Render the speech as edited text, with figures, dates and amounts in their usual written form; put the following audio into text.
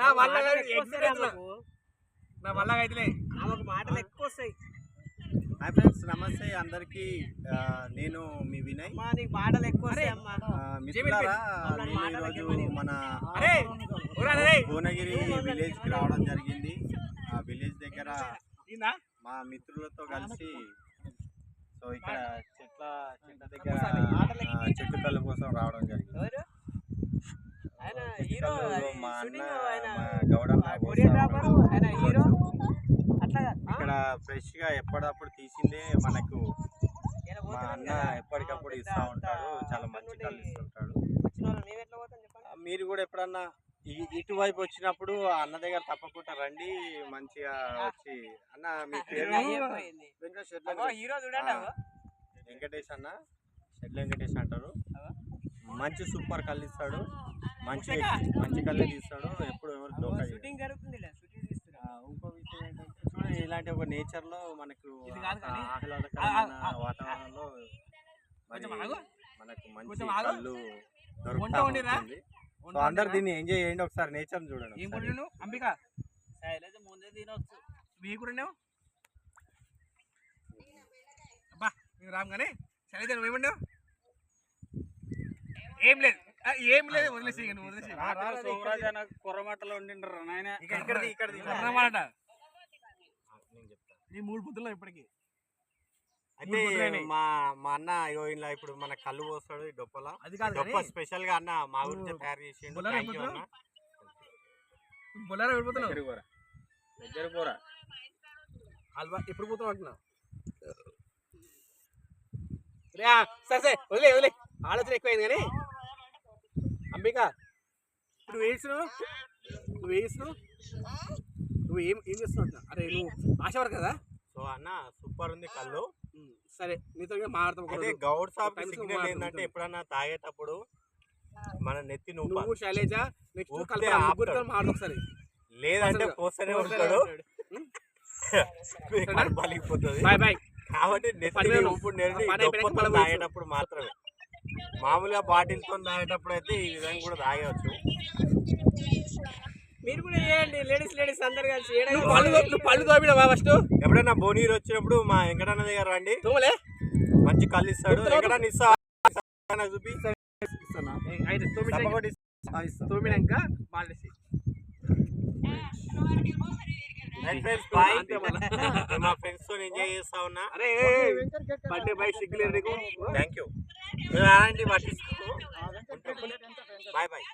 నా వల్ల అయితే ఆమెకు మాటలు ఎక్కువ వస్తాయి. హాయ్ ఫ్రెండ్స్, నమస్తే అందరికి. నేను మీ వినయ్. నీకు మాటలు ఎక్కువ వస్తాయి అమ్మా. మిత్రులారా, నేను ఈరోజు మన భువనగిరి విలేజ్కి రావడం జరిగింది. ఆ విలేజ్ దగ్గర మా మిత్రులతో కలిసి సో ఇక్కడ చెట్ల దగ్గర చెట్టు కళ్ళు కోసం రావడం జరిగింది. మా అన్న గౌడన్న ఇక్కడ ఫ్రెష్ గా ఎప్పటికప్పుడు తీసిందే మనకు మా అన్న ఎప్పటికప్పుడు ఇస్తూ ఉంటాడు. చాలా మంచి కళ్ళు ఇస్తుంటాడు. మీరు కూడా ఎప్పుడన్నా ఇటువైపు వచ్చినప్పుడు అన్న దగ్గర తప్పకుండా రండి. మంచిగా వచ్చి అన్న మీ పేరు వెంకటేష్ అన్న, షెడ్ల వెంకటేష్ అంటారు. మంచి సూపర్ కళ్ళు ఇస్తాడు. మంచి కళ్ళు తీస్తాడు. ఎప్పుడు ఎవరు దోకా ఇంకో విషయం ఏంటంటే చూడండి, ఇలాంటి ఒక నేచర్ లో మనకు ఆహ్లాదకరమైన వాతావరణంలో మనకు మంచి కళ్ళు దొరుకుతుంది. అందరు దీన్ని ఎంజాయ్ చేయండి. ఒకసారి నేచర్ చూడండి. అంబిక ముందే తినవచ్చు. మీ కూడా అబ్బా రామ్ కానీ సరే నువ్వేమన్నావు? ఏం లేదు వదిలేసి కొర్రమాటలో ఉండిండ్రు నాయన. ఇక్కడిది కొర్రమాట నీ మూడు పుత్తుల్లో ఇప్పటికి. అయితే మా అన్న ఇలా ఇప్పుడు మన కళ్ళు పోస్తాడు ఈ డొప్పలా. అది కాదు, డొప్ప స్పెషల్ గా అన్న మా గురించి తయారు చేసిండు. హల్వా ఎప్పుడు పోతాం అంటున్నా. సరే వదిలే ఆలోచన ఎక్కువైంది కానీ అంబిక ఇప్పుడు నువ్వు ఏం చేస్తున్నావు? అరే నువ్వు ఆశపడరు కదా. సో అన్న సూపర్ ఉంది కళ్ళు. సరే నీతో మాట్లాడతాం. అదే గౌడ్ సాబ్ సిగ్నల్ ఏంటంటే ఎప్పుడన్నా తాగేటప్పుడు మన నెత్తి నువ్వు శైలేజ ఒకసారి లేదంటే పోస్తూనే ఉంటాడు. పలిగిపోతుంది కాబట్టి తాగేటప్పుడు మాత్రమే. మామూలుగా బాటిల్తో తాగేటప్పుడు అయితే ఈ విధంగా కూడా తాగవచ్చు. మీరు కూడా చేయండి. లేడీస్ అందరు కలిసి పళ్ళు తోమినా ఫస్ట్. ఎప్పుడైనా భువనగిరి వచ్చినప్పుడు మా వెంకటన్న దగ్గర రండి. మంచి కళ్ళు ఇస్తాడు. వెంకటన్న చూపి తోమినాక మా ఫ్రెండ్స్ తో ఎంజాయ్ చేస్తా ఉన్నా. బర్త్డే బై సిగ్గులేదు నీకు. Thank you. అలాంటి పట్టించుకో. Bye bye.